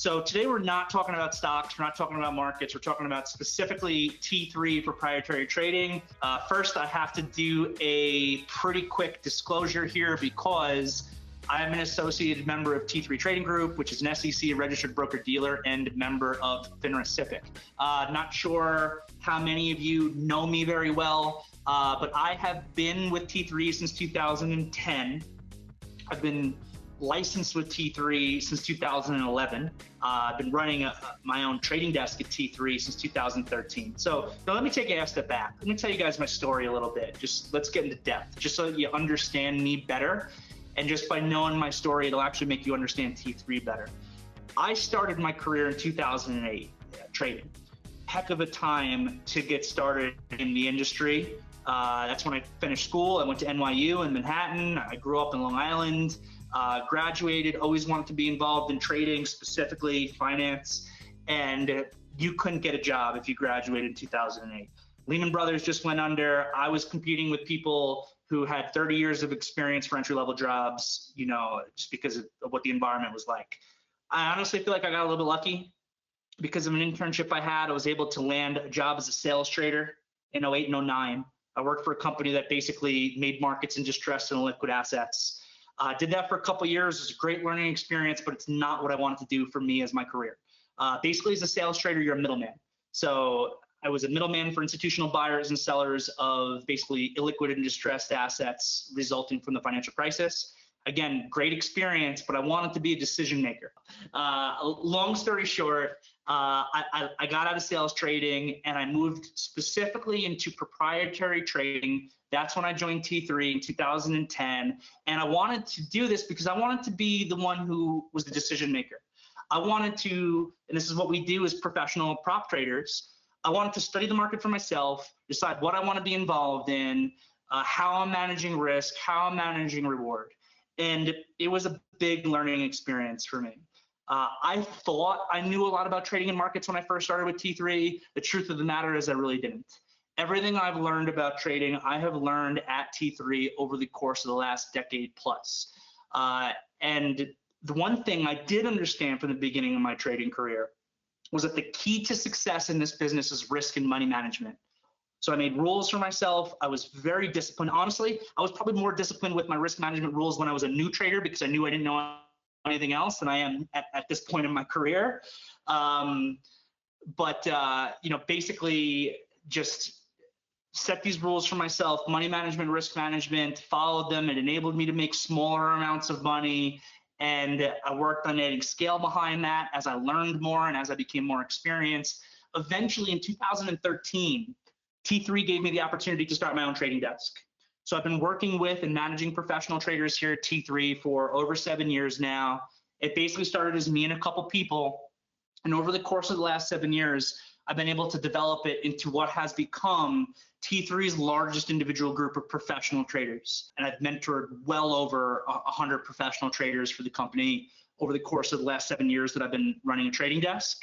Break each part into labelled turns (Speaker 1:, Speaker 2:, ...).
Speaker 1: So today we're not talking about stocks, we're not talking about markets, we're talking about specifically T3 proprietary trading. First, I have to do a pretty quick disclosure here because I'm an associated member of T3 Trading Group, which is an SEC registered broker-dealer and member of FINRA SIPC. Not sure how many of you know me very well, but I have been with T3 since 2010. I've been licensed with T3 since 2011. I've been running my own trading desk at T3 since 2013. So now let me take a step back. Let me tell you guys my story a little bit. Just let's get into depth, just so that you understand me better. And just by knowing my story, it'll actually make you understand T3 better. I started my career in 2008 trading. Heck of a time to get started in the industry. That's when I finished school. I went to NYU in Manhattan. I grew up in Long Island. Graduated, always wanted to be involved in trading, specifically finance, and you couldn't get a job if you graduated in 2008. Lehman Brothers just went under. I was competing with people who had 30 years of experience for entry-level jobs, you know, just because of what the environment was like. I honestly feel like I got a little bit lucky. Because of an internship I had, I was able to land a job as a sales trader in 08 and 09. I worked for a company that basically made markets in distressed and liquid assets. Did that for a couple of years. It was a great learning experience, but it's not what I wanted to do for me as my career. Basically, as a sales trader, you're a middleman. So I was a middleman for institutional buyers and sellers of basically illiquid and distressed assets resulting from the financial crisis. Again, great experience, but I wanted to be a decision maker. Long story short, I got out of sales trading and I moved specifically into proprietary trading. That's when I joined T3 in 2010. And I wanted to do this because I wanted to be the one who was the decision maker. I wanted to, and this is what we do as professional prop traders, I wanted to study the market for myself, decide what I want to be involved in, how I'm managing risk, how I'm managing reward. And it was a big learning experience for me. I thought I knew a lot about trading in markets when I first started with T3. The truth of the matter is I really didn't. Everything I've learned about trading, I have learned at T3 over the course of the last decade plus. And the one thing I did understand from the beginning of my trading career was that the key to success in this business is risk and money management. So I made rules for myself. I was very disciplined. Honestly, I was probably more disciplined with my risk management rules when I was a new trader because I knew I didn't know anything else than I am at this point in my career. Basically just set these rules for myself, money management, risk management, followed them. It enabled me to make smaller amounts of money. And I worked on adding scale behind that as I learned more and as I became more experienced. Eventually in 2013, T3 gave me the opportunity to start my own trading desk. So I've been working with and managing professional traders here at T3 for over 7 years now. It basically started as me and a couple people. And over the course of the last 7 years, I've been able to develop it into what has become T3's largest individual group of professional traders. And I've mentored well over 100 professional traders for the company over the course of the last 7 years that I've been running a trading desk.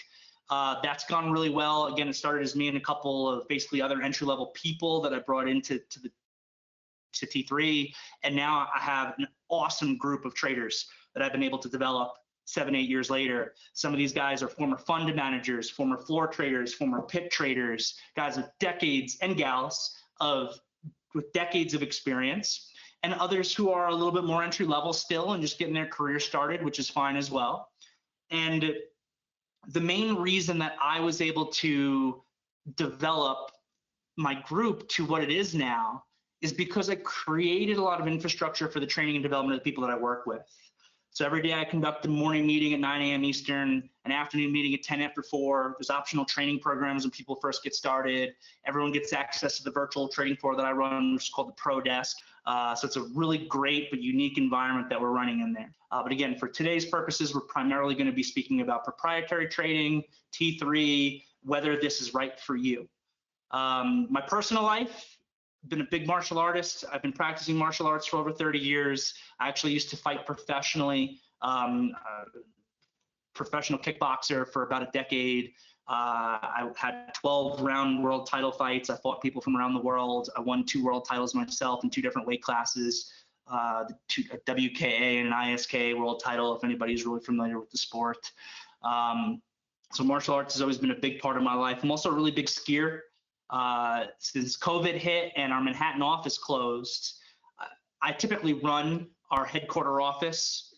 Speaker 1: That's gone really well. Again, it started as me and a couple of basically other entry-level people that I brought into to T3. And now I have an awesome group of traders that I've been able to develop 7, 8 years later. Some of these guys are former fund managers, former floor traders, former pit traders, guys with decades, and gals with decades of experience, and others who are a little bit more entry level still and just getting their career started, which is fine as well. And the main reason that I was able to develop my group to what it is now is because I created a lot of infrastructure for the training and development of the people that I work with. So every day I conduct a morning meeting at 9 a.m. Eastern, an afternoon meeting at 10 after 4. There's optional training programs when people first get started. Everyone gets access to the virtual trading floor that I run, which is called the Pro Desk. So it's a really great but unique environment that we're running in there. But again, for today's purposes, we're primarily going to be speaking about proprietary trading, T3, whether this is right for you. My personal life, been a big martial artist. I've been practicing martial arts for over 30 years. I actually used to fight professionally, professional kickboxer for about a decade. I had 12-round world title fights. I fought people from around the world. I won 2 world titles myself in 2 different weight classes, a WKA and an ISK world title, if anybody's really familiar with the sport. So martial arts has always been a big part of my life. I'm also a really big skier. Since COVID hit and our Manhattan office closed, I typically run our headquarter office,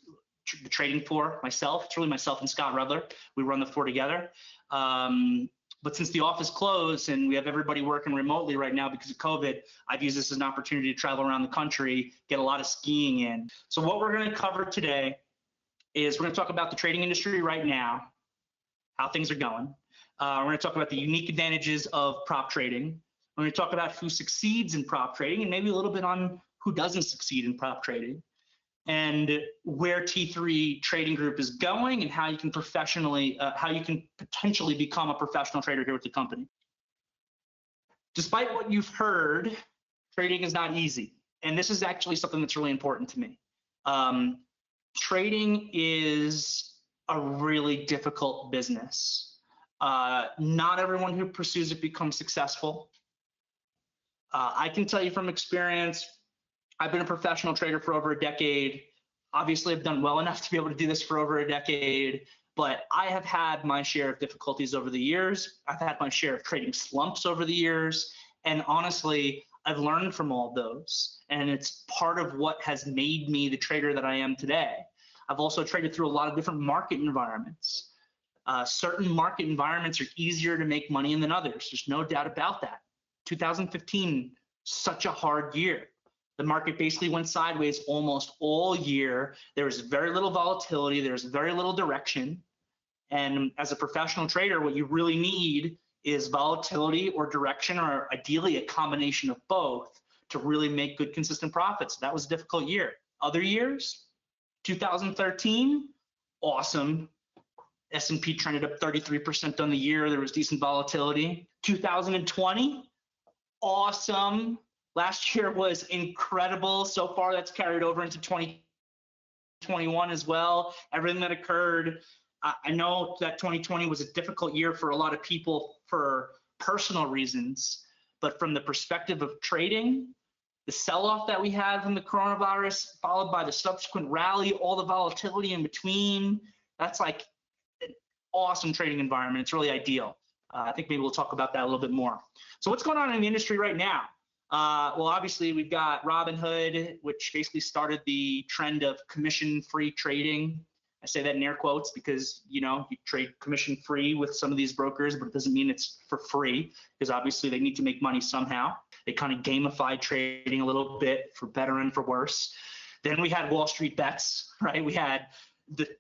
Speaker 1: the trading floor myself. It's really myself and Scott Rudler. We run the floor together. But since the office closed and we have everybody working remotely right now because of COVID, I've used this as an opportunity to travel around the country, get a lot of skiing in. So what we're going to cover today is we're going to talk about the trading industry right now, how things are going. We're going to talk about the unique advantages of prop trading. We're going to talk about who succeeds in prop trading and maybe a little bit on who doesn't succeed in prop trading, and where T3 Trading Group is going and how you can how you can potentially become a professional trader here with the company. Despite what you've heard, trading is not easy. And this is actually something that's really important to me. Trading is a really difficult business. Not everyone who pursues it becomes successful. I can tell you from experience, I've been a professional trader for over a decade. Obviously, I've done well enough to be able to do this for over a decade, but I have had my share of difficulties over the years. I've had my share of trading slumps over the years. And honestly, I've learned from all those. And it's part of what has made me the trader that I am today. I've also traded through a lot of different market environments. Certain market environments are easier to make money in than others. There's no doubt about that. 2015, such a hard year. The market basically went sideways almost all year. There was very little volatility. There was very little direction. And as a professional trader, what you really need is volatility or direction, or ideally a combination of both, to really make good, consistent profits. That was a difficult year. Other years, 2013, awesome. S&P trended up 33% on the year. There was decent volatility. 2020, awesome. Last year was incredible. So far, that's carried over into 2021 as well. Everything that occurred, I know that 2020 was a difficult year for a lot of people for personal reasons, but from the perspective of trading, the sell-off that we had from the coronavirus, followed by the subsequent rally, all the volatility in between, that's like an awesome trading environment. It's really ideal. I think maybe we'll talk about that a little bit more. So what's going on in the industry right now? Well, obviously, we've got Robinhood, which basically started the trend of commission-free trading. I say that in air quotes because, you know, you trade commission-free with some of these brokers, but it doesn't mean it's for free, because obviously they need to make money somehow. They kind of gamified trading a little bit, for better and for worse. Then we had Wall Street Bets, right? We had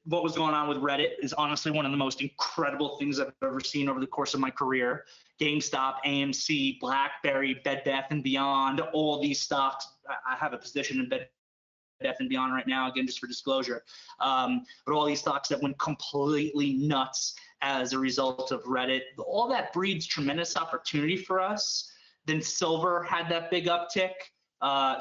Speaker 1: what was going on with Reddit is honestly one of the most incredible things I've ever seen over the course of my career. GameStop, AMC, BlackBerry, Bed Bath & Beyond, all these stocks. I have a position in Bed Bath & Beyond right now, again, just for disclosure. But all these stocks that went completely nuts as a result of Reddit. All that breeds tremendous opportunity for us. Then silver had that big uptick.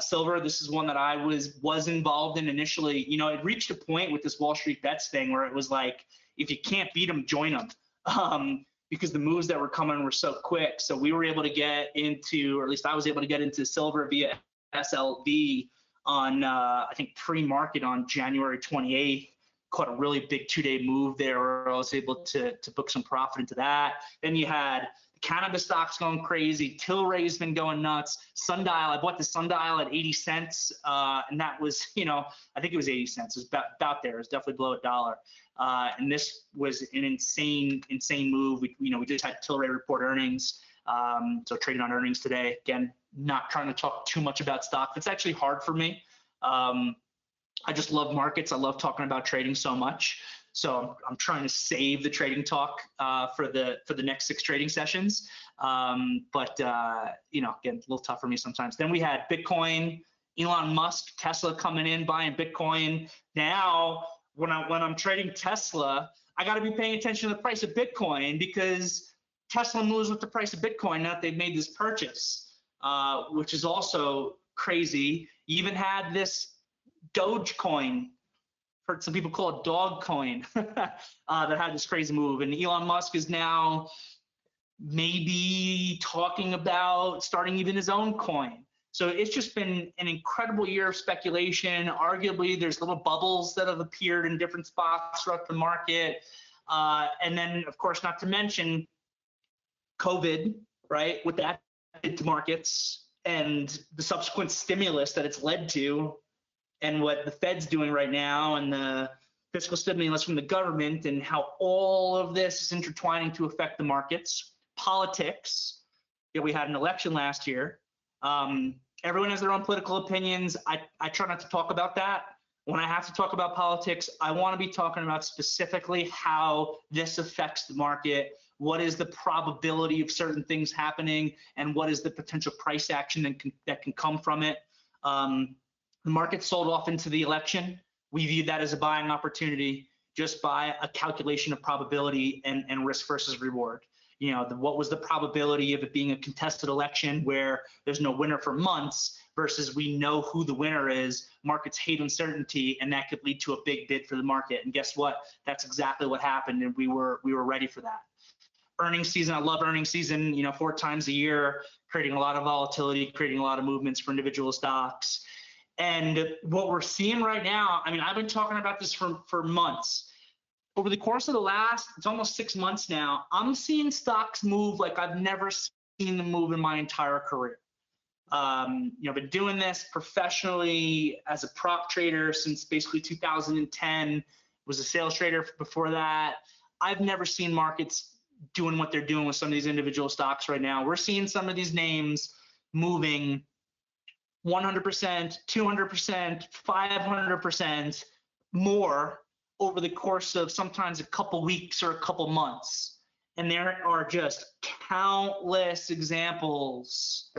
Speaker 1: Silver, this is one that I was involved in initially. You know, it reached a point with this Wall Street Bets thing where it was like, if you can't beat them, join them. Because the moves that were coming were so quick. So we were able to get into, or at least I was able to get into silver via SLV on, I think, pre-market on January 28th. Caught a really big 2-day move there where I was able to book some profit into that. Then you had cannabis stocks going crazy. Tilray's been going nuts. Sundial, I bought the Sundial at 80 cents. And that was, you know, I think it was 80 cents. It was about there. It was definitely below $1. And this was an insane move. We just had Tilray report earnings. So trading on earnings today. Again, not trying to talk too much about stock. It's actually hard for me. I just love markets. I love talking about trading so much. So I'm trying to save the trading talk for the next 6 trading sessions. But you know, again, a little tough for me sometimes. Then we had Bitcoin, Elon Musk, Tesla coming in, buying Bitcoin. Now, when I'm trading Tesla, I got to be paying attention to the price of Bitcoin, because Tesla moves with the price of Bitcoin now that they've made this purchase, which is also crazy. You even had this Dogecoin, heard some people call it Dogcoin, that had this crazy move. And Elon Musk is now maybe talking about starting even his own coin. So it's just been an incredible year of speculation. Arguably, there's little bubbles that have appeared in different spots throughout the market. And then, of course, not to mention COVID, right? What that did to markets and the subsequent stimulus that it's led to, and what the Fed's doing right now, and the fiscal stimulus from the government, and how all of this is intertwining to affect the markets. Politics. We had an election last year. Everyone has their own political opinions. I try not to talk about that. When I have to talk about politics, I want to be talking about specifically how this affects the market, what is the probability of certain things happening, and what is the potential price action that can come from it. The market sold off into the election. We viewed that as a buying opportunity just by a calculation of probability and risk versus reward. What was the probability of it being a contested election where there's no winner for months versus we know who the winner is. Markets hate uncertainty, and that could lead to a big bid for the market. And guess what? That's exactly what happened, and we were ready for that. Earnings season, I love earnings season, 4 times a year, creating a lot of volatility, creating a lot of movements for individual stocks. And what we're seeing right now, I've been talking about this for months. Over the course of it's almost 6 months now, I'm seeing stocks move like I've never seen them move in my entire career. I've been doing this professionally as a prop trader since basically 2010, was a sales trader before that. I've never seen markets doing what they're doing with some of these individual stocks right now. We're seeing some of these names moving 100%, 200%, 500% more over the course of sometimes a couple weeks or a couple months. And there are just countless examples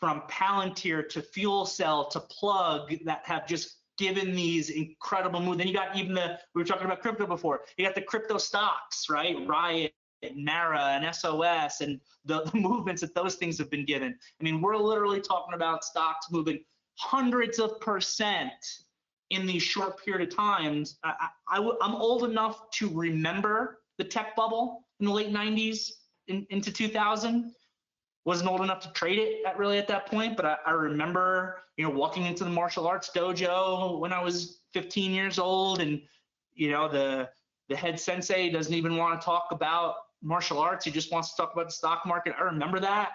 Speaker 1: from Palantir to Fuel Cell to Plug that have just given these incredible moves. Then you got we were talking about crypto before. You got the crypto stocks, right? Riot, Mara, and SOS, and the movements that those things have been given. We're literally talking about stocks moving hundreds of percent in these short period of times. I'm old enough to remember the tech bubble in the late 90s into 2000. Wasn't old enough to trade it at that point, but I remember, walking into the martial arts dojo when I was 15 years old, and the head sensei doesn't even want to talk about martial arts. He just wants to talk about the stock market. I remember that.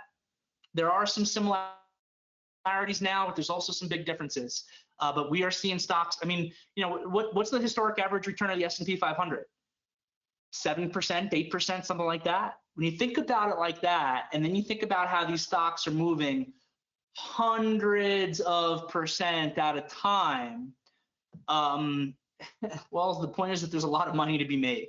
Speaker 1: There are some similarities now, but there's also some big differences. But we are seeing stocks. What's the historic average return of the S&P 500? 7%, 8%, something like that. When you think about it like that, and then you think about how these stocks are moving hundreds of percent at a time, well, the point is that there's a lot of money to be made.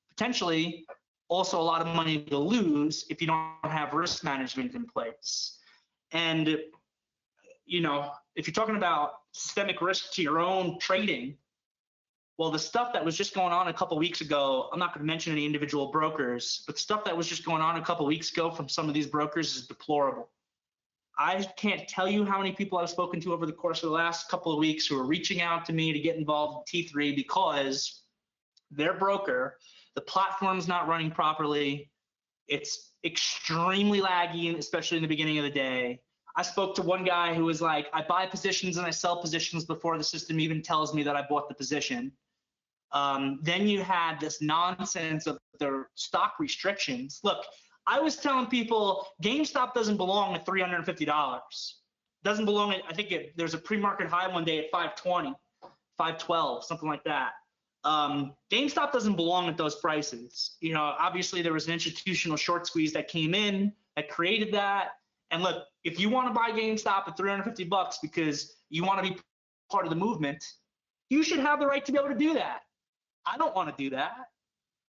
Speaker 1: Potentially also a lot of money to lose if you don't have risk management in place. And, if you're talking about systemic risk to your own trading, well, the stuff that was just going on a couple weeks ago, I'm not going to mention any individual brokers, but the stuff that was just going on a couple weeks ago from some of these brokers is deplorable. I can't tell you how many people I've spoken to over the course of the last couple of weeks who are reaching out to me to get involved in T3 because their broker, the platform's not running properly. It's extremely laggy, especially in the beginning of the day. I spoke to one guy who was like, I buy positions and I sell positions before the system even tells me that I bought the position. Then you had this nonsense of their stock restrictions. Look, I was telling people GameStop doesn't belong at $350. Doesn't belong at, there's a pre-market high one day at 520, 512, something like that. GameStop doesn't belong at those prices. Obviously there was an institutional short squeeze that came in that created that. And look, if you want to buy GameStop at $350 because you want to be part of the movement, you should have the right to be able to do that. I don't want to do that,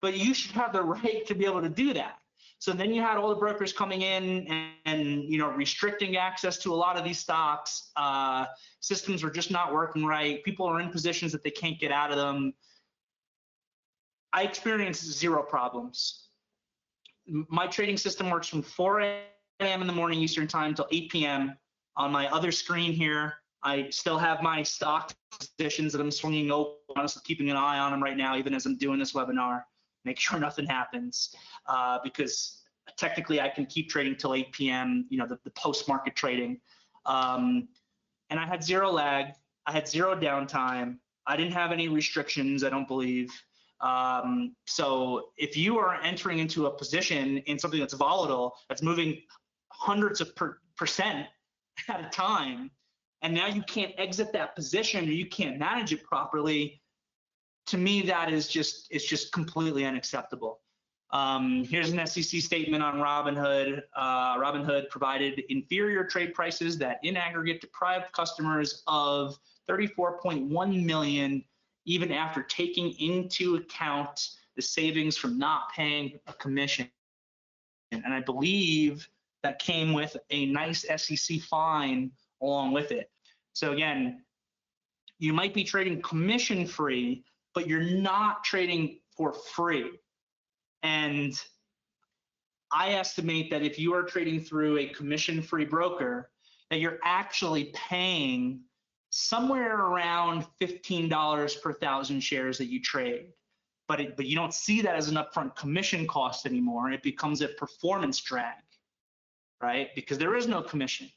Speaker 1: but you should have the right to be able to do that. So then you had all the brokers coming in and restricting access to a lot of these stocks. Systems were just not working right. People are in positions that they can't get out of them. I experienced zero problems. My trading system works from 4 a.m. in the morning Eastern time till 8 p.m. On my other screen here, I still have my stock positions that I'm swinging open, honestly keeping an eye on them right now, even as I'm doing this webinar, make sure nothing happens, because technically I can keep trading till 8 p.m., the post-market trading. And I had zero lag. I had zero downtime. I didn't have any restrictions, I don't believe. So if you are entering into a position in something that's volatile, that's moving hundreds of percent at a time, and now you can't exit that position or you can't manage it properly, to me, that is just completely unacceptable. Here's an SEC statement on Robinhood. Robinhood provided inferior trade prices that in aggregate deprived customers of $34.1 million, even after taking into account the savings from not paying a commission. And I believe that came with a nice SEC fine along with it. So again, you might be trading commission free, but you're not trading for free. And I estimate that if you are trading through a commission-free broker, that you're actually paying somewhere around $15 per 1,000 shares that you trade. But you don't see that as an upfront commission cost anymore. It becomes a performance drag, right? Because there is no commission,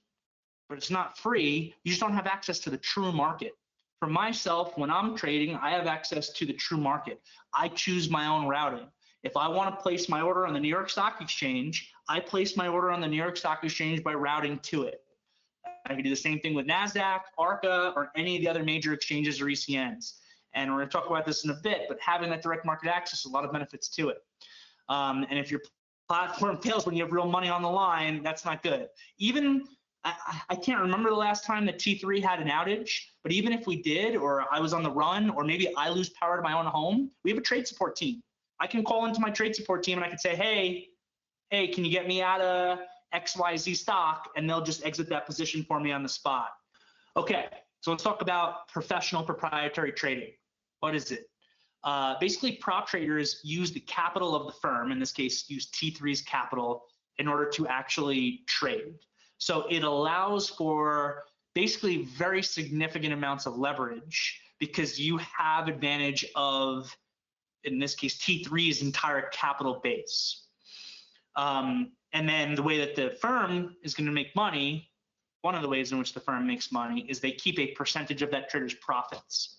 Speaker 1: but it's not free. You just don't have access to the true market. For myself, when I'm trading, I have access to the true market. I choose my own routing. If I want to place my order on the New York Stock Exchange, I place my order on the New York Stock Exchange by routing to it. I can do the same thing with NASDAQ, ARCA, or any of the other major exchanges or ECNs. And we're going to talk about this in a bit, but having that direct market access, a lot of benefits to it. And if your platform fails when you have real money on the line, that's not good. Even I can't remember the last time that T3 had an outage, but even if we did, or I was on the run, or maybe I lose power to my own home, we have a trade support team. I can call into my trade support team and I can say, hey, can you get me out of XYZ stock? And they'll just exit that position for me on the spot. Okay, so let's talk about professional proprietary trading. What is it? Basically, prop traders use the capital of the firm, in this case, use T3's capital in order to actually trade. So it allows for basically very significant amounts of leverage because you have advantage of, in this case, T3's entire capital base. And then the way that the firm is going to make money, one of the ways in which the firm makes money is they keep a percentage of that trader's profits.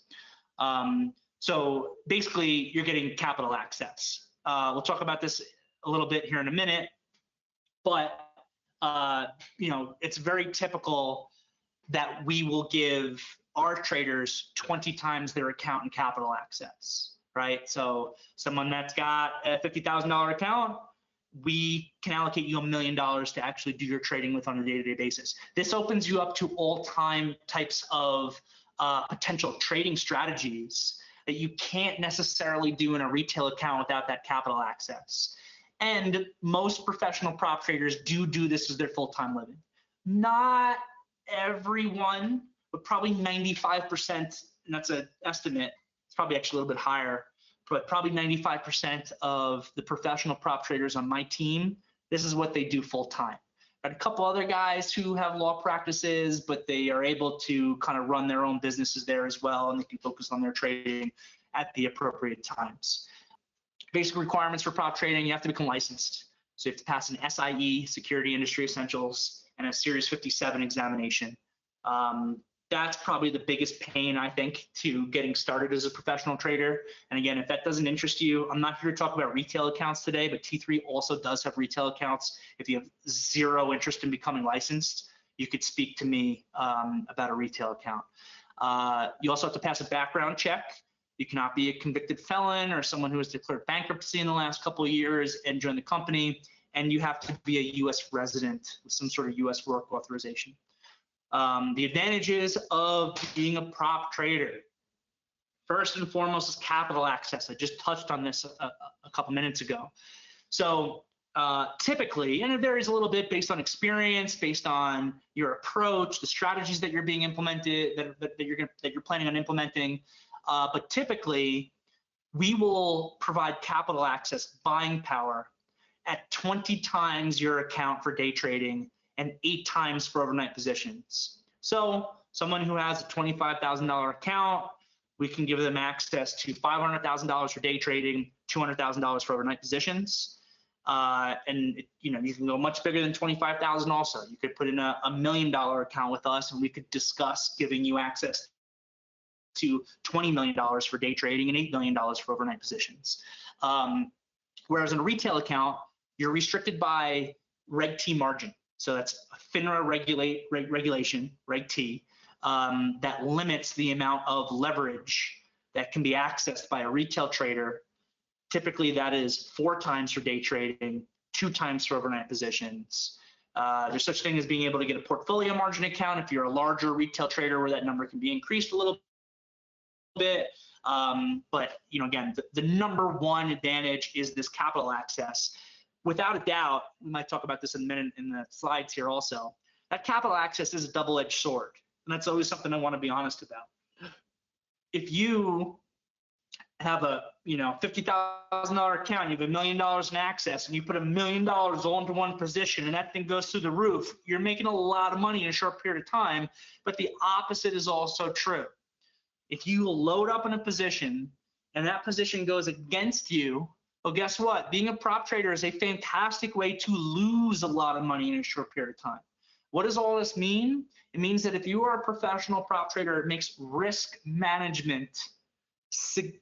Speaker 1: So basically, you're getting capital access. We'll talk about this a little bit here in a minute, but it's very typical that we will give our traders 20 times their account and capital access, right? So someone that's got a $50,000 account, we can allocate you $1 million to actually do your trading with on a day-to-day basis. This opens you up to all-time types of potential trading strategies that you can't necessarily do in a retail account without that capital access. And most professional prop traders do this as their full-time living. Not everyone, but probably 95%, and that's an estimate, it's probably actually a little bit higher, but probably 95% of the professional prop traders on my team, this is what they do full-time. Got a couple other guys who have law practices, but they are able to kind of run their own businesses there as well, and they can focus on their trading at the appropriate times. Basic requirements for prop trading: you have to become licensed. So you have to pass an SIE, Security Industry Essentials, and a Series 57 examination. That's probably the biggest pain, I think, to getting started as a professional trader. And again, if that doesn't interest you, I'm not here to talk about retail accounts today, but T3 also does have retail accounts. If you have zero interest in becoming licensed, you could speak to me about a retail account. You also have to pass a background check. You cannot be a convicted felon or someone who has declared bankruptcy in the last couple of years and join the company. And you have to be a U.S. resident with some sort of U.S. work authorization. The advantages of being a prop trader. First and foremost is capital access. I just touched on this a couple minutes ago. So typically, and it varies a little bit based on experience, based on your approach, the strategies that you're being implemented, that you're planning on implementing. But typically, we will provide capital access, buying power, at 20 times your account for day trading and 8 times for overnight positions. So someone who has a $25,000 account, we can give them access to $500,000 for day trading, $200,000 for overnight positions. And you can go much bigger than 25,000 also. You could put in a $1 million account with us and we could discuss giving you access to $20 million for day trading and $8 million for overnight positions. Whereas in a retail account, you're restricted by Reg T margin. So that's FINRA regulation, Reg T, that limits the amount of leverage that can be accessed by a retail trader. Typically, that is 4 times for day trading, 2 times for overnight positions. There's such thing as being able to get a portfolio margin account if you're a larger retail trader, where that number can be increased a little bit. But again, the number one advantage is this capital access. Without a doubt, we might talk about this in a minute in the slides here also, that capital access is a double-edged sword. And that's always something I want to be honest about. If you have a $50,000 account, you have $1 million in access, and you put $1 million all into one position, and that thing goes through the roof, you're making a lot of money in a short period of time. But the opposite is also true. If you load up in a position and that position goes against you, well, guess what? Being a prop trader is a fantastic way to lose a lot of money in a short period of time. What does all this mean? It means that if you are a professional prop trader, it makes risk management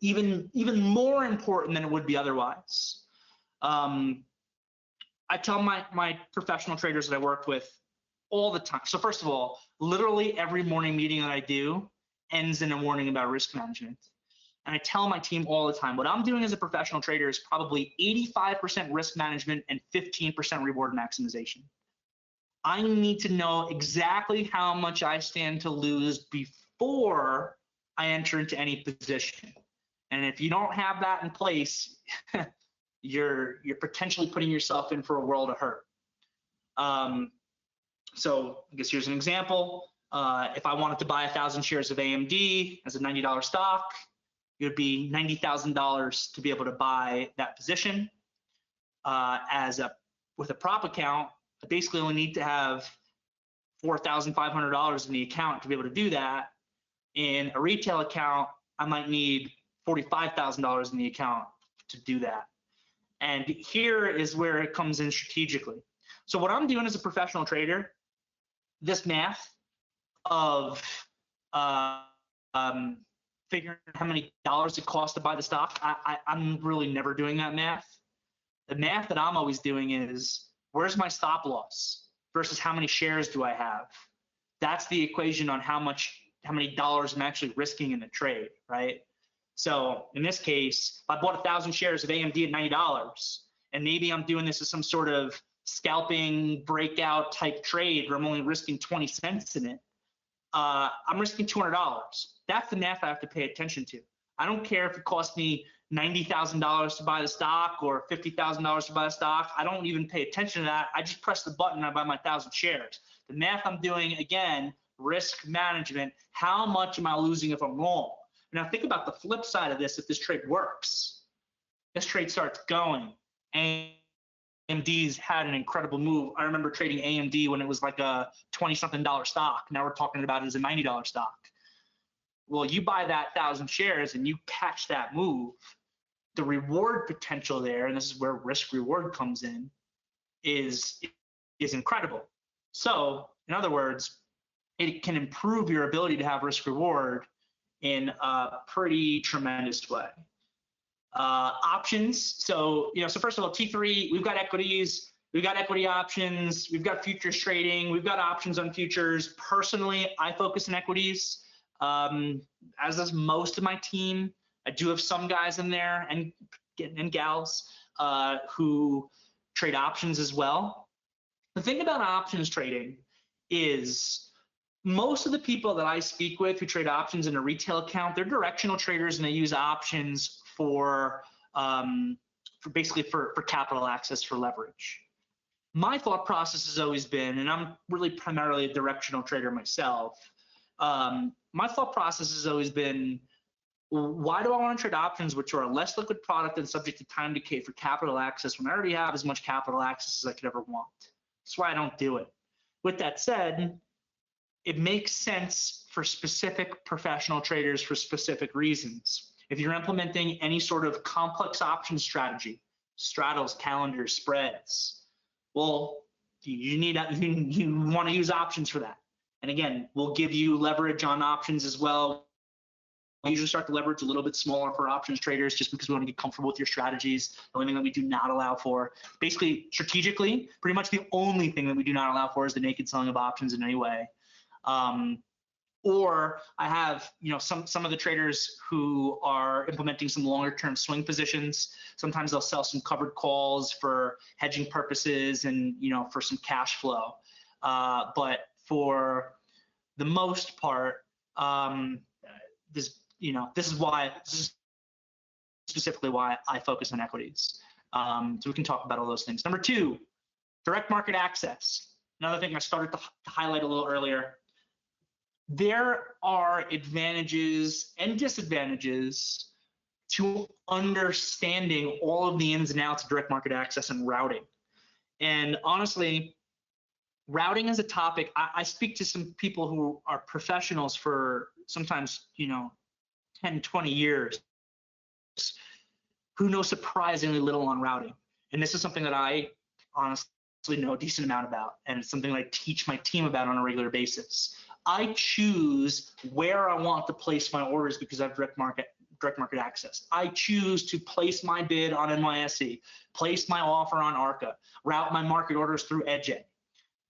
Speaker 1: even more important than it would be otherwise. I tell my professional traders that I work with all the time. So first of all, literally every morning meeting that I do ends in a warning about risk management. And I tell my team all the time, what I'm doing as a professional trader is probably 85% risk management and 15% reward maximization. I need to know exactly how much I stand to lose before I enter into any position. And if you don't have that in place, you're potentially putting yourself in for a world of hurt. So I guess here's an example. If I wanted to buy 1,000 shares of AMD as a $90 stock, it would be $90,000 to be able to buy that position. With a prop account, I basically only need to have $4,500 in the account to be able to do that. In a retail account, I might need $45,000 in the account to do that. And here is where it comes in strategically. So what I'm doing as a professional trader, this math of figuring how many dollars it costs to buy the stock, I'm really never doing that math. The math that I'm always doing is, where's my stop loss versus how many shares do I have? That's the equation on how many dollars I'm actually risking in the trade, right? So in this case, if I bought 1,000 shares of AMD at $90, and maybe I'm doing this as some sort of scalping breakout type trade where I'm only risking 20 cents in it, I'm risking $200. That's the math I have to pay attention to. I don't care if it costs me $90,000 to buy the stock or $50,000 to buy the stock. I don't even pay attention to that. I just press the button and I buy my 1,000 shares. The math I'm doing, again, risk management. How much am I losing if I'm wrong? Now think about the flip side of this. If this trade works, this trade starts going. AMD's had an incredible move. I remember trading AMD when it was like a $20-something stock. Now we're talking about it as a $90 stock. Well, you buy that 1,000 shares and you catch that move, the reward potential there, and this is where risk reward comes in, is incredible. So in other words, it can improve your ability to have risk reward in a pretty tremendous way. Options. So first of all, T3, we've got equities, we've got equity options, we've got futures trading, we've got options on futures. Personally, I focus on equities, as does most of my team. I do have some guys in there and gals who trade options as well. The thing about options trading is most of the people that I speak with who trade options in a retail account, they're directional traders and they use options for basically for capital access, for leverage. My thought process has always been, and I'm really primarily a directional trader myself, my thought process has always been, why do I want to trade options, which are a less liquid product and subject to time decay for capital access, when I already have as much capital access as I could ever want? That's why I don't do it. With that said, it makes sense for specific professional traders for specific reasons. If you're implementing any sort of complex option strategy, straddles, calendars, spreads, well, you want to use options for that. And again, we'll give you leverage on options as well. usually start to leverage a little bit smaller for options traders just because we want to get comfortable with your strategies. The only thing that we do not allow for, basically strategically, pretty much the only thing that we do not allow for is the naked selling of options in any way. Or I have, some of the traders who are implementing some longer term swing positions. Sometimes they'll sell some covered calls for hedging purposes and, for some cash flow. But for the most part, this is specifically why I focus on equities. So we can talk about all those things. Number 2, direct market access. Another thing I started to highlight a little earlier. There are advantages and disadvantages to understanding all of the ins and outs of direct market access and routing. And honestly, routing is a topic. I speak to some people who are professionals for sometimes, 10, 20 years, who know surprisingly little on routing. And this is something that I honestly know a decent amount about. And it's something that I teach my team about on a regular basis. I choose where I want to place my orders because I have direct market access. I choose to place my bid on NYSE, place my offer on ARCA, route my market orders through EdgeA,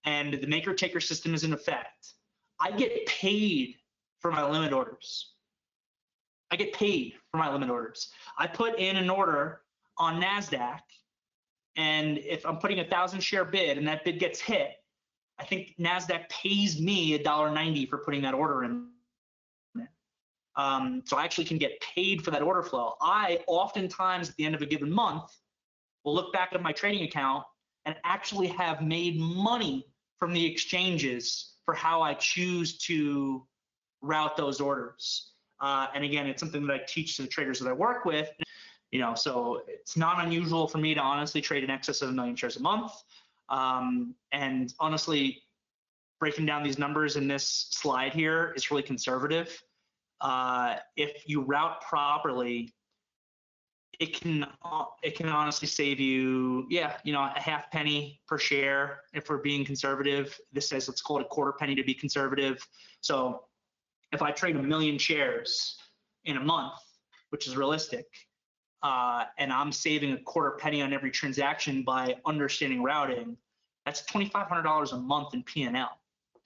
Speaker 1: and the maker-taker system is in effect. I get paid for my limit orders. I put in an order on NASDAQ, and if I'm putting a 1,000 share bid and that bid gets hit, I think NASDAQ pays me $1.90 for putting that order in. So I actually can get paid for that order flow. I oftentimes at the end of a given month will look back at my trading account and actually have made money from the exchanges for how I choose to route those orders. And again, it's something that I teach to the traders that I work with. So it's not unusual for me to honestly trade in excess of 1 million shares a month. And honestly, breaking down these numbers in this slide here is really conservative. If you route properly, it can honestly save you, a half penny per share if we're being conservative. This says let's call it a quarter penny to be conservative. So if I trade 1 million shares in a month, which is realistic, and I'm saving a quarter penny on every transaction by understanding routing, that's $2,500 a month in P&L.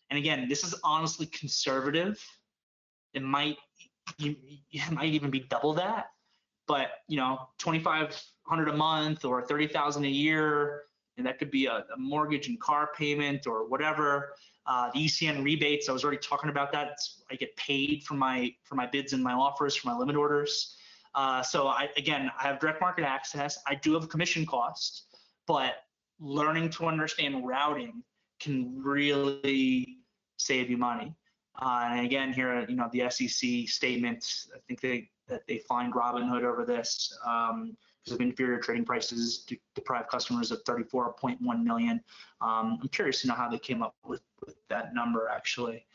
Speaker 1: And again, this is honestly conservative. It might even be double that, but $2,500 a month or $30,000 a year, and that could be a mortgage and car payment or whatever. The ECN rebates, I was already talking about that. I get paid for my bids and my offers for my limit orders. So I have direct market access. I do have a commission cost, but learning to understand routing can really save you money. And again, here, the SEC statements, I think they fined Robinhood over this because of inferior trading prices to deprive customers of $34.1 million. I'm curious to know how they came up with that number, actually.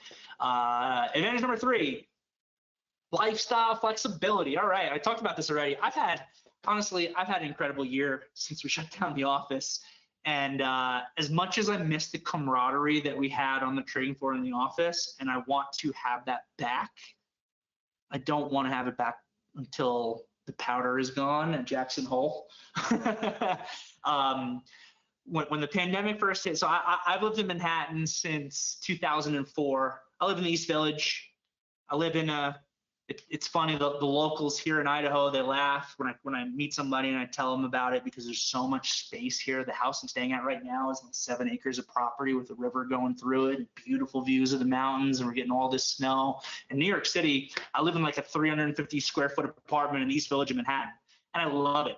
Speaker 1: Advantage number 3, lifestyle flexibility. All right, I talked about this already. I've had an incredible year since we shut down the office. And as much as I miss the camaraderie that we had on the trading floor in the office, and I want to have that back, I don't want to have it back until the powder is gone at Jackson Hole. When the pandemic first hit, so I've lived in Manhattan since 2004. I live in the East Village. I live in it's funny, the locals here in Idaho, they laugh when I meet somebody and I tell them about it because there's so much space here. The house I'm staying at right now is like 7 acres of property with a river going through it, beautiful views of the mountains, and we're getting all this snow. In New York City, I live in like a 350 square foot apartment in the East Village of Manhattan, and I love it.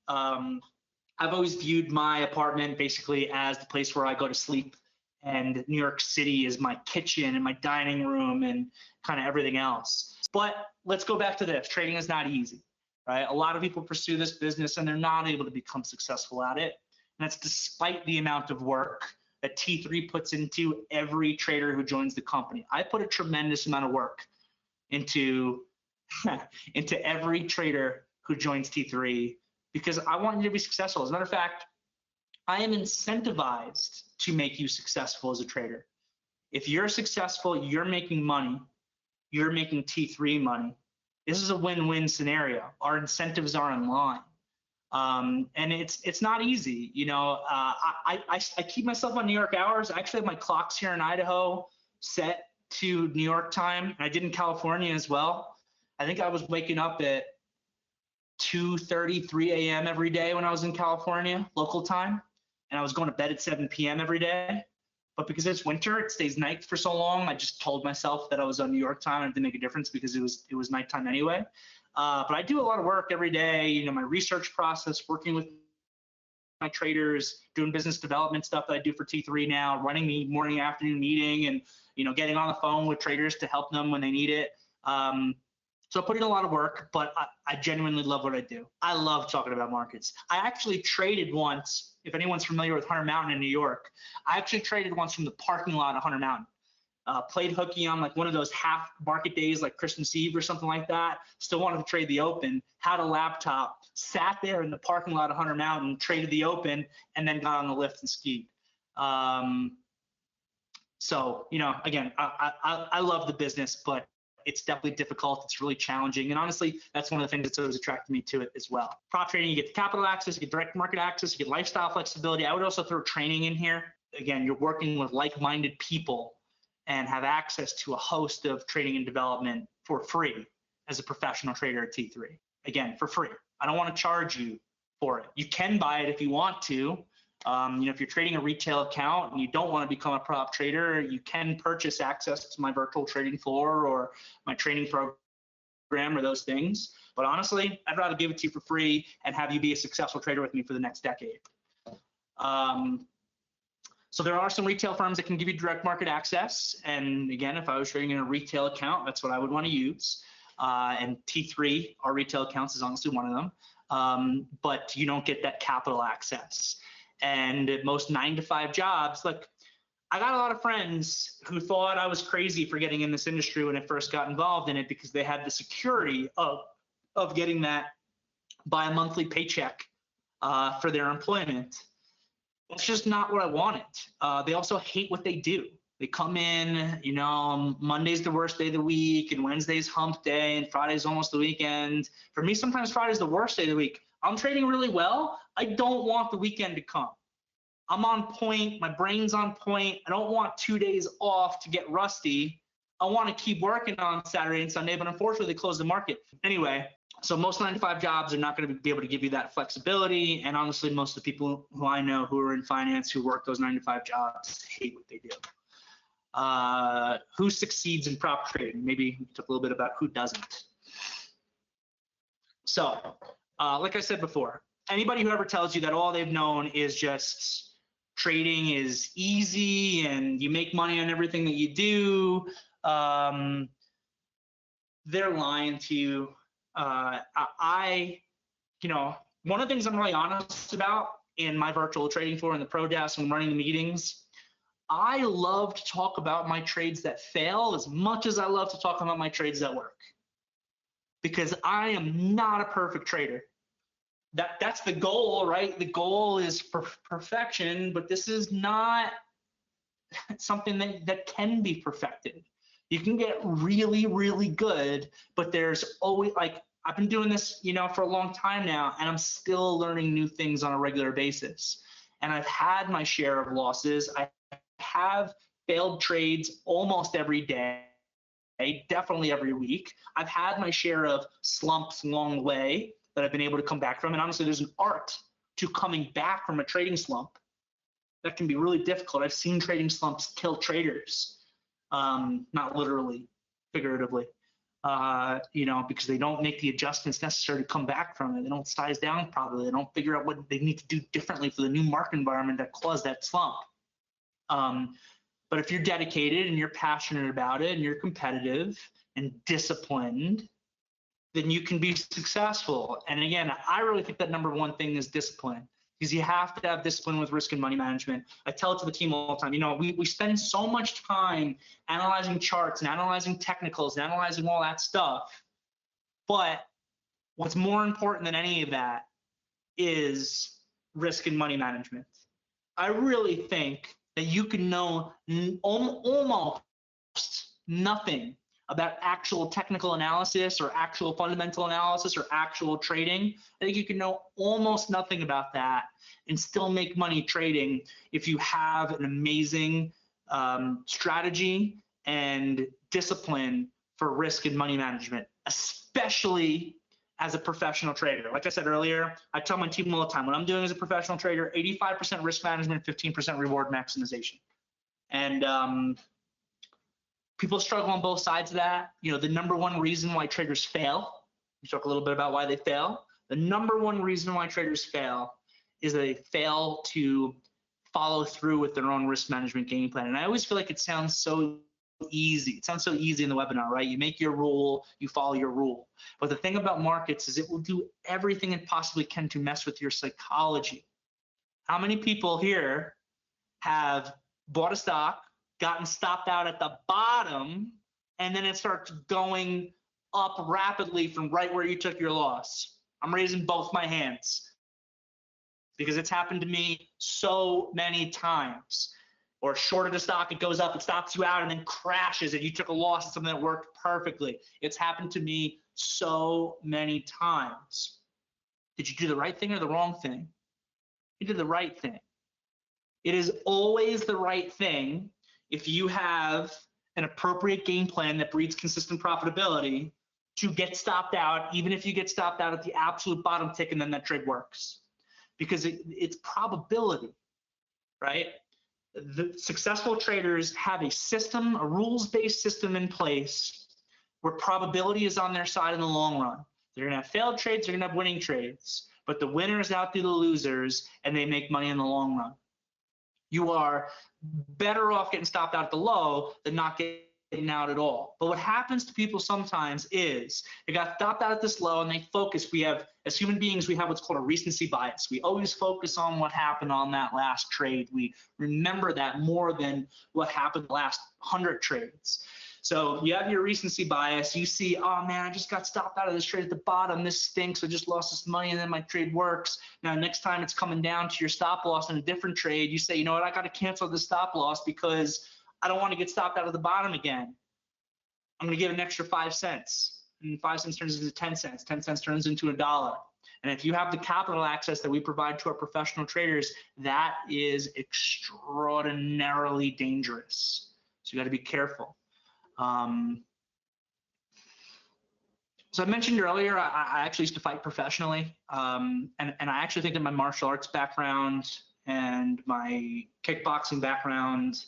Speaker 1: I've always viewed my apartment basically as the place where I go to sleep. And New York City is my kitchen and my dining room and kind of everything else. But let's go back to this. Trading is not easy, right? A lot of people pursue this business and they're not able to become successful at it. And that's despite the amount of work that T3 puts into every trader who joins the company. I put a tremendous amount of work into every trader who joins T3 because I want you to be successful. As a matter of fact, I am incentivized to make you successful as a trader. If you're successful, you're making money, you're making T3 money. This is a win-win scenario. Our incentives are in line. And it's not easy. I keep myself on New York hours. I actually have my clocks here in Idaho set to New York time. I did in California as well. I think I was waking up at 2:30, 3 a.m. every day when I was in California, local time. And I was going to bed at 7 p.m. every day. But because it's winter, it stays night for so long. I just told myself that I was on New York time and it didn't make a difference because it was nighttime anyway. But I do a lot of work every day, my research process, working with my traders, doing business development stuff that I do for T3 now, running the morning, afternoon meeting, and, getting on the phone with traders to help them when they need it. So I put in a lot of work, but I genuinely love what I do. I love talking about markets. I actually traded once, if anyone's familiar with Hunter Mountain in New York, I actually traded once from the parking lot of Hunter Mountain. Played hooky on like one of those half market days like Christmas Eve or something like that. Still wanted to trade the open, had a laptop, sat there in the parking lot of Hunter Mountain, traded the open, and then got on the lift and skied. So, again, I love the business, but it's definitely difficult. It's really challenging. And honestly, that's one of the things that's always attracted me to it as well. Prop trading, you get the capital access, you get direct market access, you get lifestyle flexibility. I would also throw training in here. Again, you're working with like-minded people and have access to a host of training and development for free as a professional trader at T3. Again, for free. I don't want to charge you for it. You can buy it if you want to. If you're trading a retail account and you don't want to become a prop trader, you can purchase access to my virtual trading floor or my training program or those things. But honestly, I'd rather give it to you for free and have you be a successful trader with me for the next decade. So there are some retail firms that can give you direct market access. And again, if I was trading in a retail account, that's what I would want to use. And T3, our retail accounts, is honestly one of them. But you don't get that capital access. And at most 9-to-5 jobs, look, I got a lot of friends who thought I was crazy for getting in this industry when I first got involved in it because they had the security of getting that bi-monthly paycheck for their employment. It's just not what I wanted. They also hate what they do. They come in, Monday's the worst day of the week, and Wednesday's hump day, and Friday's almost the weekend. For me, sometimes Friday's the worst day of the week. I'm trading really well. I don't want the weekend to come. I'm on point. My brain's on point. I don't want 2 days off to get rusty. I want to keep working on Saturday and Sunday, but unfortunately, they close the market. Anyway, so most 9-to-5 jobs are not going to be able to give you that flexibility. And honestly, most of the people who I know who are in finance who work those 9-to-5 jobs hate what they do. Who succeeds in prop trading? Maybe we talk a little bit about who doesn't. So, like I said before, anybody who ever tells you that all they've known is just trading is easy and you make money on everything that you do, they're lying to you. One of the things I'm really honest about in my virtual trading floor and the pro desk when running the meetings, I love to talk about my trades that fail as much as I love to talk about my trades that work. Because I am not a perfect trader. That's the goal, right? The goal is perfection, but this is not something that can be perfected. You can get really, really good, but there's always, like, I've been doing this, for a long time now, and I'm still learning new things on a regular basis. And I've had my share of losses. I have failed trades almost every day, definitely every week. I've had my share of slumps along the way that I've been able to come back from. And honestly, there's an art to coming back from a trading slump that can be really difficult. I've seen trading slumps kill traders, not literally, figuratively, because they don't make the adjustments necessary to come back from it. They don't size down properly. They don't figure out what they need to do differently for the new market environment that caused that slump. But if you're dedicated and you're passionate about it and you're competitive and disciplined, then you can be successful. And again, I really think that number one thing is discipline, because you have to have discipline with risk and money management. I tell it to the team all the time. We spend so much time analyzing charts and analyzing technicals and analyzing all that stuff. But what's more important than any of that is risk and money management. I really think that you can know almost nothing about actual technical analysis or actual fundamental analysis or actual trading. I think you can know almost nothing about that and still make money trading if you have an amazing strategy and discipline for risk and money management, especially as a professional trader. Like I said earlier, I tell my team all the time, what I'm doing as a professional trader, 85% risk management, 15% reward maximization. And people struggle on both sides of that. You know, the number one reason why traders fail, we talk a little bit about why they fail. The number one reason why traders fail is they fail to follow through with their own risk management game plan. And I always feel like it sounds so easy. It sounds so easy in the webinar, right? You make your rule, you follow your rule. But the thing about markets is it will do everything it possibly can to mess with your psychology. How many people here have bought a stock, gotten stopped out at the bottom, and then it starts going up rapidly from right where you took your loss? I'm raising both my hands because it's happened to me so many times. Or shorted a stock, it goes up, it stops you out, and then crashes, and you took a loss on something that worked perfectly. It's happened to me so many times. Did you do the right thing or the wrong thing? You did the right thing. It is always the right thing if you have an appropriate game plan that breeds consistent profitability to get stopped out, even if you get stopped out at the absolute bottom tick and then that trade works. Because it's probability, right? The successful traders have a system, a rules-based system in place where probability is on their side in the long run. They're gonna have failed trades, they're gonna have winning trades, but the winners outdo the losers and they make money in the long run. You are better off getting stopped out at the low than not getting out at all. But what happens to people sometimes is they got stopped out at this low and they focus. We have, as human beings, we have what's called a recency bias. We always focus on what happened on that last trade. We remember that more than what happened the last 100 trades. So you have your recency bias. You see, oh man, I just got stopped out of this trade at the bottom. This stinks. I just lost this money and then my trade works. Now, next time it's coming down to your stop loss in a different trade, you say, you know what, I got to cancel the stop loss because I don't want to get stopped out of the bottom again. I'm going to give an extra 5 cents. And 5 cents turns into 10 cents. 10 cents turns into $1. And if you have the capital access that we provide to our professional traders, that is extraordinarily dangerous. So you got to be careful. So I mentioned earlier, I actually used to fight professionally. And I actually think that my martial arts background and my kickboxing background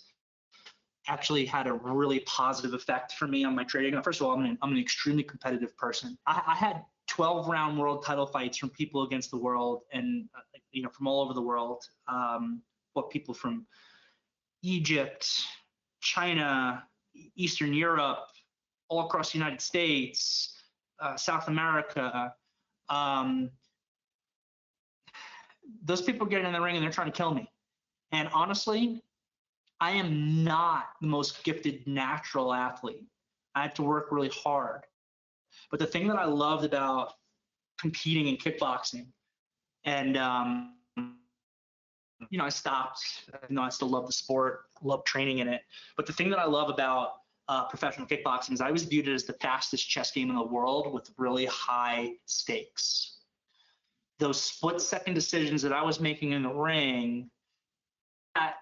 Speaker 1: actually had a really positive effect for me on my trading. First of all, I'm an extremely competitive person. I had 12-round world title fights from people against the world and, you know, from all over the world. What people from Egypt, China, Eastern Europe, all across the United States, South America. Those people get in the ring and they're trying to kill me. And honestly, I am not the most gifted natural athlete. I had to work really hard. But the thing that I loved about competing in kickboxing, and you know, I stopped. You know, I still love the sport, love training in it. But the thing that I love about professional kickboxing is I always viewed it as the fastest chess game in the world with really high stakes. Those split-second decisions that I was making in the ring, that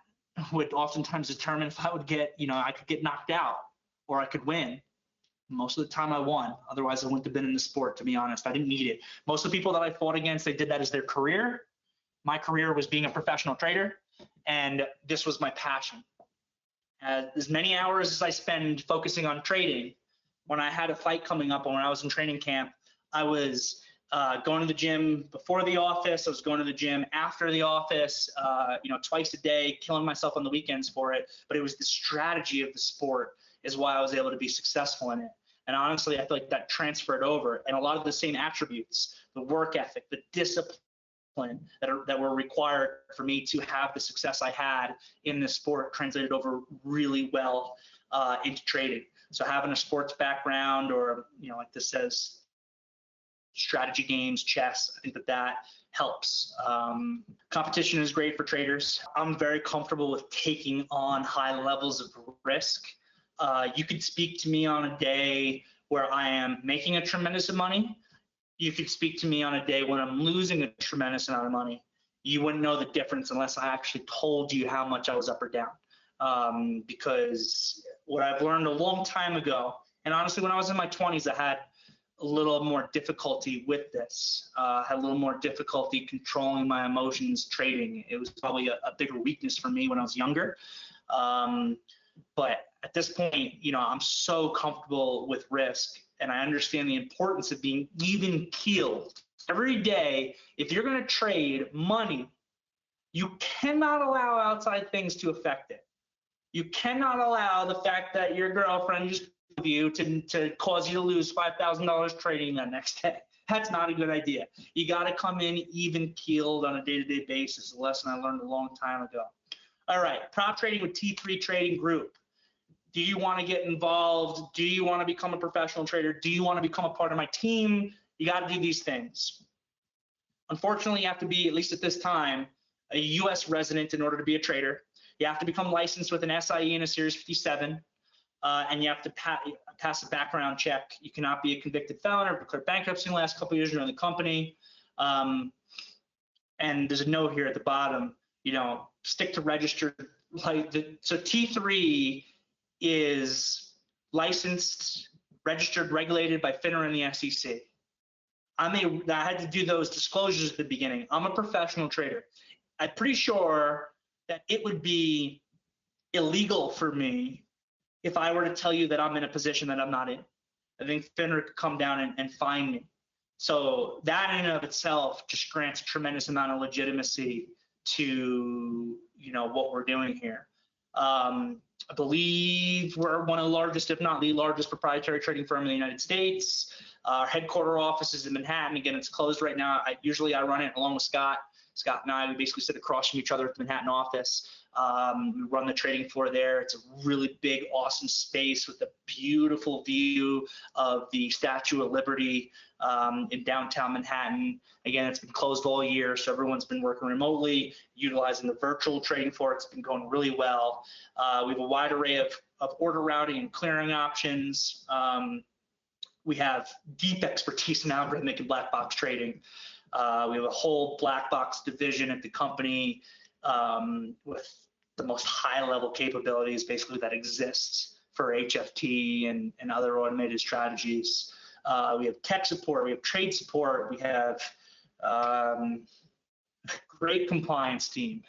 Speaker 1: would oftentimes determine if I would get, you know, I could get knocked out or I could win. Most of the time I won. Otherwise, I wouldn't have been in the sport, to be honest. I didn't need it. Most of the people that I fought against, they did that as their career. My career was being a professional trader, and this was my passion. As many hours as I spend focusing on trading, when I had a fight coming up or when I was in training camp, I was going to the gym before the office. I was going to the gym after the office, you know, twice a day, killing myself on the weekends for it. But it was the strategy of the sport is why I was able to be successful in it. And honestly, I feel like that transferred over. And a lot of the same attributes, the work ethic, the discipline that were required for me to have the success I had in this sport translated over really well into trading. So having a sports background, or, you know, like this says, strategy games, chess, I think that helps. Competition is great for traders. I'm very comfortable with taking on high levels of risk. You could speak to me on a day where I am making a tremendous amount of money. You could speak to me on a day when I'm losing a tremendous amount of money. You wouldn't know the difference unless I actually told you how much I was up or down. Because what I've learned a long time ago, and honestly, when I was in my 20s, I had a little more difficulty with this. Had a little more difficulty controlling my emotions trading. It was probably a bigger weakness for me when I was younger. But at this point, I'm so comfortable with risk, and I understand the importance of being even keeled. Every day, if you're going to trade money, you cannot allow outside things to affect it. You cannot allow the fact that your girlfriend just with you to cause you to lose $5,000 trading that next day. That's not a good idea. You got to come in even keeled on a day-to-day basis, a lesson I learned a long time ago. All right, prop trading with T3 Trading Group. Do you want to get involved? Do you want to become a professional trader? Do you want to become a part of my team? You got to do these things. Unfortunately, you have to be, at least at this time, a U.S. resident in order to be a trader. You have to become licensed with an SIE and a Series 57, and you have to pass a background check. You cannot be a convicted felon or declare bankruptcy in the last couple of years during the company. And there's a note here at the bottom, stick to registered. So T3 is licensed, registered, regulated by FINRA and the SEC. I had to do those disclosures at the beginning. I'm a professional trader. I'm pretty sure that it would be illegal for me if I were to tell you that I'm in a position that I'm not in. I think FINRA could come down and fine me. So that in and of itself just grants a tremendous amount of legitimacy to what we're doing here. I believe we're one of the largest, if not the largest, proprietary trading firm in the United States. Our headquarter office is in Manhattan. Again, it's closed right now. Usually I run it along with Scott. Scott and I, we basically sit across from each other at the Manhattan office. We run the trading floor there. It's a really big, awesome space with a beautiful view of the Statue of Liberty in downtown Manhattan. Again, it's been closed all year, so everyone's been working remotely, utilizing the virtual trading floor. It's been going really well. We have a wide array of order routing and clearing options. We have deep expertise in algorithmic and black box trading. We have a whole black box division at the company with the most high-level capabilities basically that exists for HFT and other automated strategies. We have tech support, we have trade support, we have great compliance team.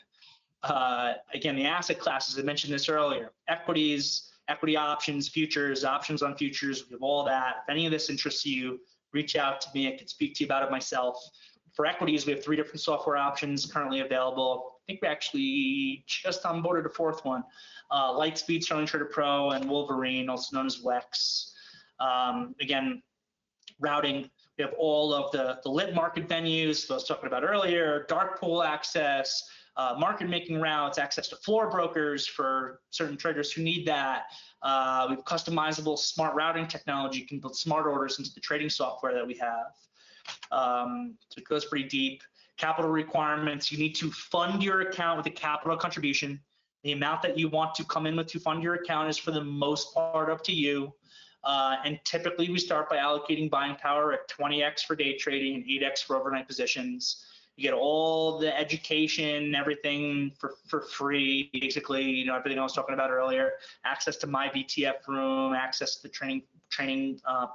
Speaker 1: Again, the asset classes, I mentioned this earlier, equities, equity options, futures, options on futures, we have all that. If any of this interests you, reach out to me. I can speak to you about it myself. For equities, we have 3 different software options currently available. I think we actually just onboarded a 4th one. Lightspeed, Sterling Trader Pro, and Wolverine, also known as WEX. Again, routing, we have all of the lit market venues that I was talking about earlier, dark pool access, market making routes, access to floor brokers for certain traders who need that. We have customizable smart routing technology. You can build smart orders into the trading software that we have. So it goes pretty deep. Capital requirements, you need to fund your account with a capital contribution. The amount that you want to come in with to fund your account is for the most part up to you. And typically we start by allocating buying power at 20x for day trading and 8x for overnight positions. You get all the education, everything for free, basically, everything I was talking about earlier, access to my VTF room, access to the training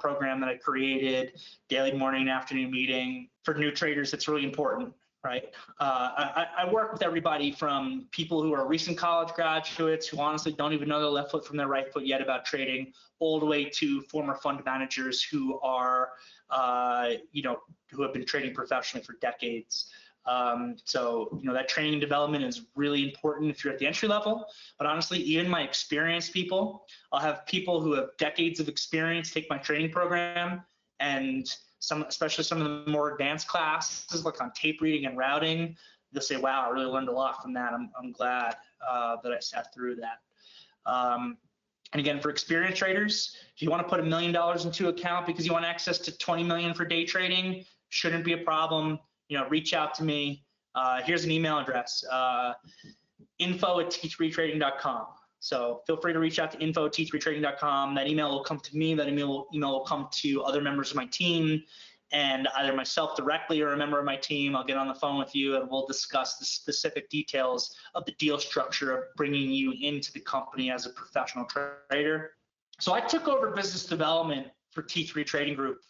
Speaker 1: program that I created, daily morning and afternoon meeting. For new traders, it's really important, right? I work with everybody from people who are recent college graduates who honestly don't even know their left foot from their right foot yet about trading, all the way to former fund managers who are, who have been trading professionally for decades. So that training and development is really important if you're at the entry level, but honestly, even my experienced people, I'll have people who have decades of experience take my training program, and especially some of the more advanced classes like on tape reading and routing, they'll say, wow, I really learned a lot from that. I'm glad that I sat through that. And again, for experienced traders, if you want to put $1 million into account because you want access to 20 million for day trading, shouldn't be a problem. Reach out to me. Here's an email address, info@t3trading.com. So feel free to reach out to info@t3trading.com. That email will come to me. That email will come to other members of my team, and either myself directly or a member of my team. I'll get on the phone with you and we'll discuss the specific details of the deal structure of bringing you into the company as a professional trader. So I took over business development for T3 Trading Group,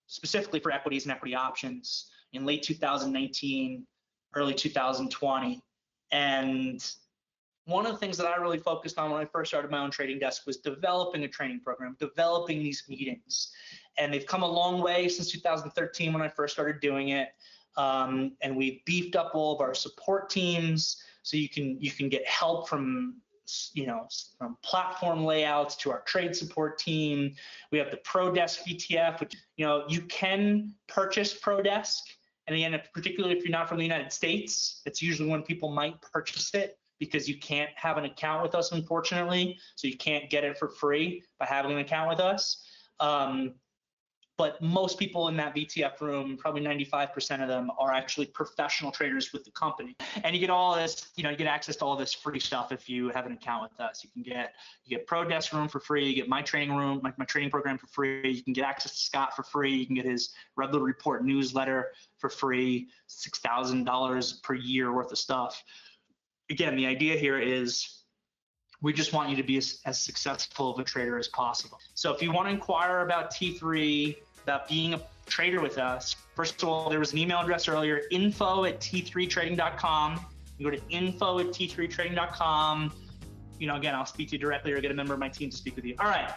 Speaker 1: specifically for equities and equity options, in late 2019, early 2020. And one of the things that I really focused on when I first started my own trading desk was developing a training program, developing these meetings. And they've come a long way since 2013 when I first started doing it. And we've beefed up all of our support teams, so you can get help from from platform layouts to our trade support team. We have the ProDesk VTF, which you can purchase ProDesk. And again, particularly if you're not from the United States, it's usually when people might purchase it, because you can't have an account with us, unfortunately. So you can't get it for free by having an account with us. But most people in that VTF room, probably 95% of them, are actually professional traders with the company. And you get all this, you get access to all this free stuff if you have an account with us. You get ProDesk room for free. You get my training room, my training program for free. You can get access to Scott for free. You can get his Red Little Report newsletter for free, $6,000 per year worth of stuff. Again, the idea here is we just want you to be as successful of a trader as possible. So if you want to inquire about T3, about being a trader with us, first of all, there was an email address earlier, info@t3trading.com. You go to info@t3trading.com. Again, I'll speak to you directly or get a member of my team to speak with you. All right.